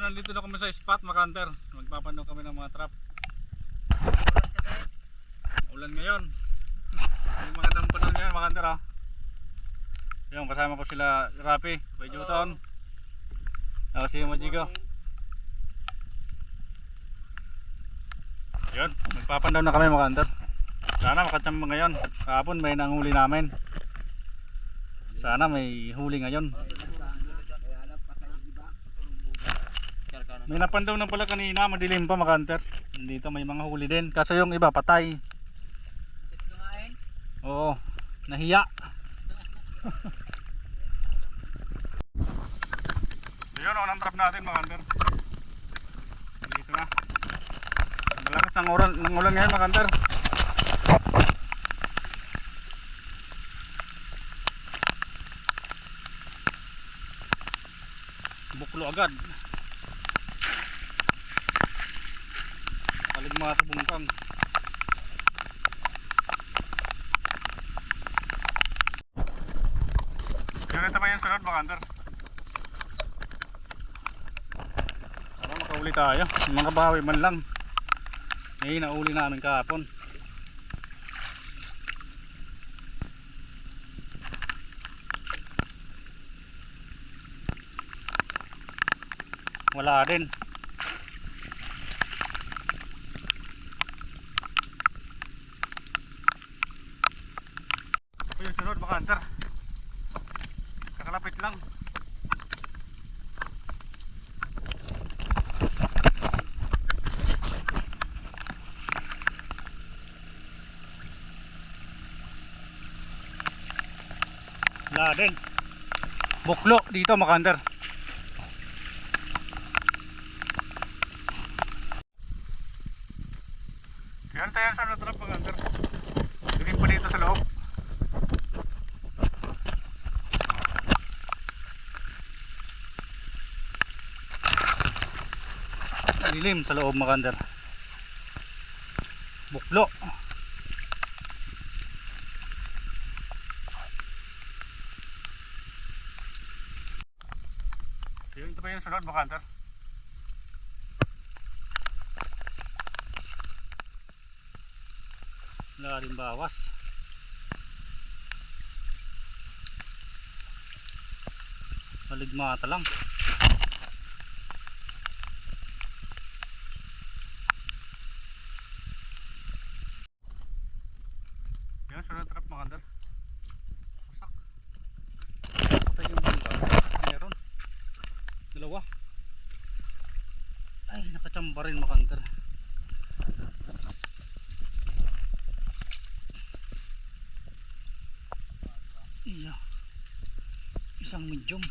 nandito na kami sa spot, Makanter. Magpapano kami ng mga trap. Ulan ngayon. Yung magandang panahon ngayon, Makanter, ha. Yung kasama ko sila Rapi, Bay Juton. Ako si Majigo. Yun, magpapandaw na kami, Makanter. Sana makachamba ngayon. Kahapon may nanghuli namin. Sana may huli ngayon. May napandaw na pala kanina, madilim pa, Makanter. Dito may mga huli din. Kaso yung iba patay. Oo, nahiya. Yun, unang trap natin, Makanter. Dito na. Malakas ng ulan ngayon, Makanter. Buklo agad. Kaligma sa bungkang. Yun, ito ba yung sunod, Makanter? Para makauli tayo. Mga bawi man lang. Ngayon nauli namin kahapon. Wala din. Ito yung sunod, Makanter. Kakalapit lang. Wala din. Buklo dito, Makanter. Yan tayo sa trap, Makanter. Dilim pa dito sa loob. Dilim sa loob, Makanter. Buklo. Yun, ito pa yung sunod, Makanter. Wala rin bawas. Maligmata lang. Yan, sunod trap, Makanter. Wasak. Patay yung bangka. Meron. Dalawa. Ay, nakachamba rin, Makanter. Iya. Isang medium.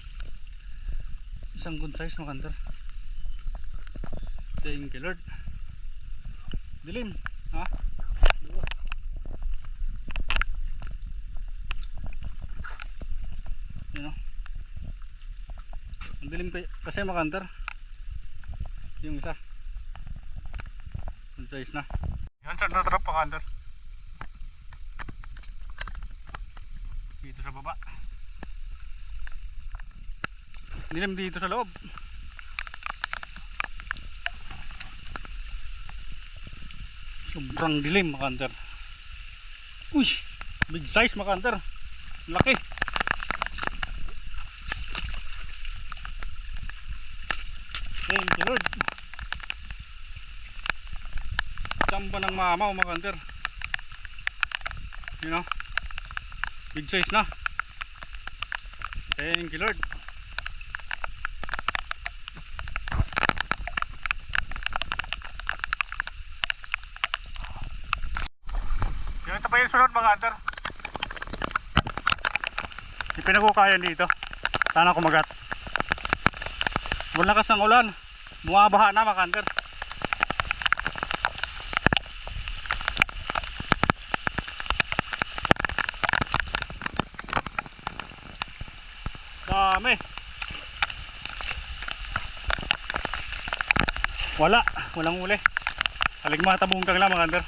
Isang good size, Makanter. Thank you, Lord. Dilim, ha? Dua. Yun, o. Ang dilim kasi, Makanter. Yung isa good size na. Yan, saan na trap, Makanter? Dito sa baba. Dilim dito sa loob. Sobrang dilim, Makanter. Uy, big size, Makanter. Laki. Thank you, Lord. Samba ng mamaw, Makanter. You know, big size na. Thank you, Lord. Yan, ito pa yung sunod, Makanter. Ipinagukayan dito. Sana kumagat. Malakas ng ulan. Bumabaha na, Makanter. Dami. Walang uli. Aligmata bungkang lang, Makanter.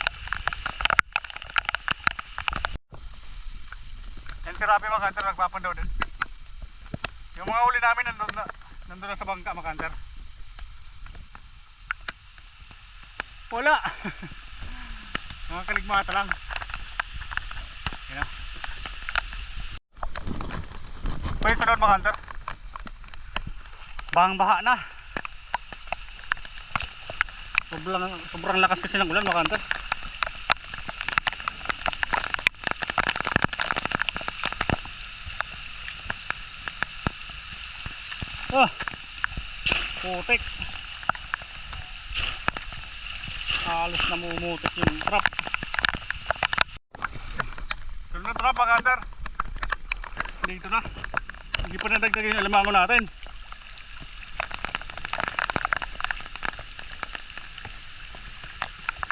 Yan si Rapi, Makanter, nagpapandaw din. Yung mga uli namin nandun na sa bangka, Makanter. Wala. Mga kaligmata lang. Yan na. Pwede sunod mga hunter. Bahang baha na. Sobrang lakas kasi ng ulan mga hunter. Oh, putik. Halos namumutik yung trap. Sunod na trap mga hunter. Dito na. Hindi pa nadagdag yung alimango natin.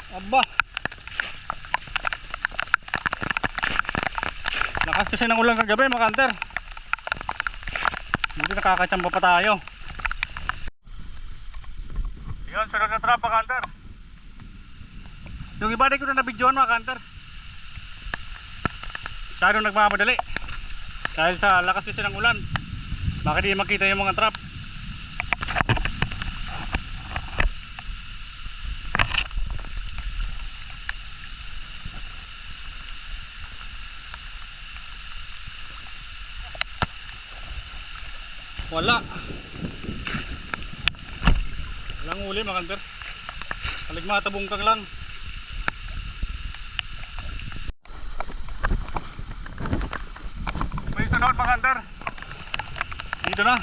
Aba, lakas kasi ng ulan kagabi mga hunter. Hindi nakakachamba pa tayo. Yun, sunod na trap mga hunter. Yung iba di ko na nabidyoan mga hunter. Masyadong nagmamadali dahil sa lakas kasi ng ulan. Baka di makita yung mga trap. Walang uli mga hunter. Kaligmata bungkang lang. May sunod mga hunter. Dito na.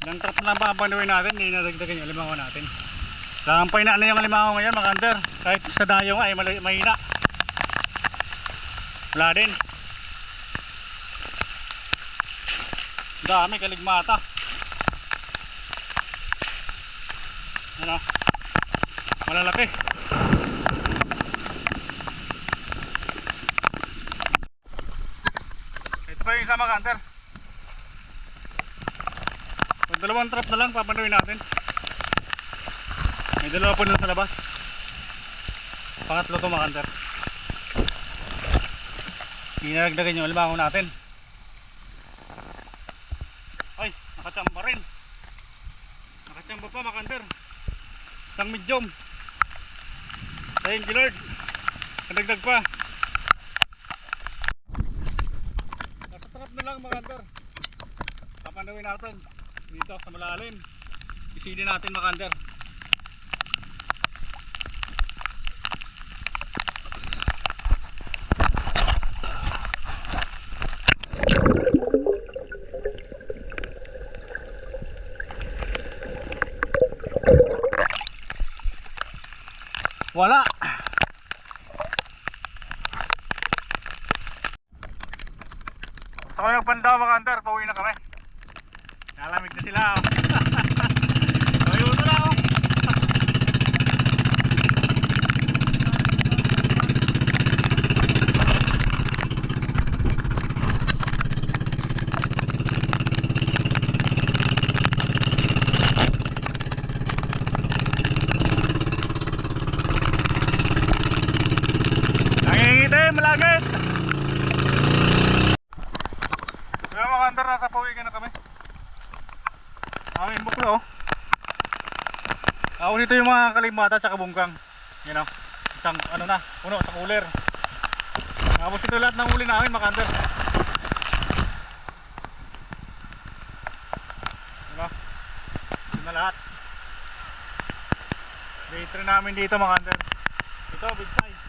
Ilang trap na papanawin natin. Hindi nadagdagan yung alimango natin. Lampay na yung alimango ngayon mga hunter. Kahit sa dayo nga ay mahina. Wala din. Dami kaligmata. Ano? Malalaki. Ito pa yung isa mga hunter. Dalawang trap na lang papanawin natin. May dalawa po na sa labas. Pangatlo to mga hunter. Dinagdagan yung alimango natin. Ay, nakachamba rin. Nakachamba pa mga hunter. Isang medium. Thank you Lord. Kadagdag pa. Nasa trap na lang mga hunter. Papanawin natin dito sa malalim. Isilin natin mga hunter. Wala. Gusto ko yung pandaw mga hunter. Pauwi na kami. Nalamig na sila. Ayun na lang. Malagit. Kaya mga hunter, nasa pawigan na kami. Aming buklo. Ako dito yung mga kalimata at bungkang. Yan o. Isang ano na, puno sa cooler. Tapos ito lahat ng uli namin mga hunter. Diba? Ito na lahat. Day 3 namin dito mga hunter. Ito big size.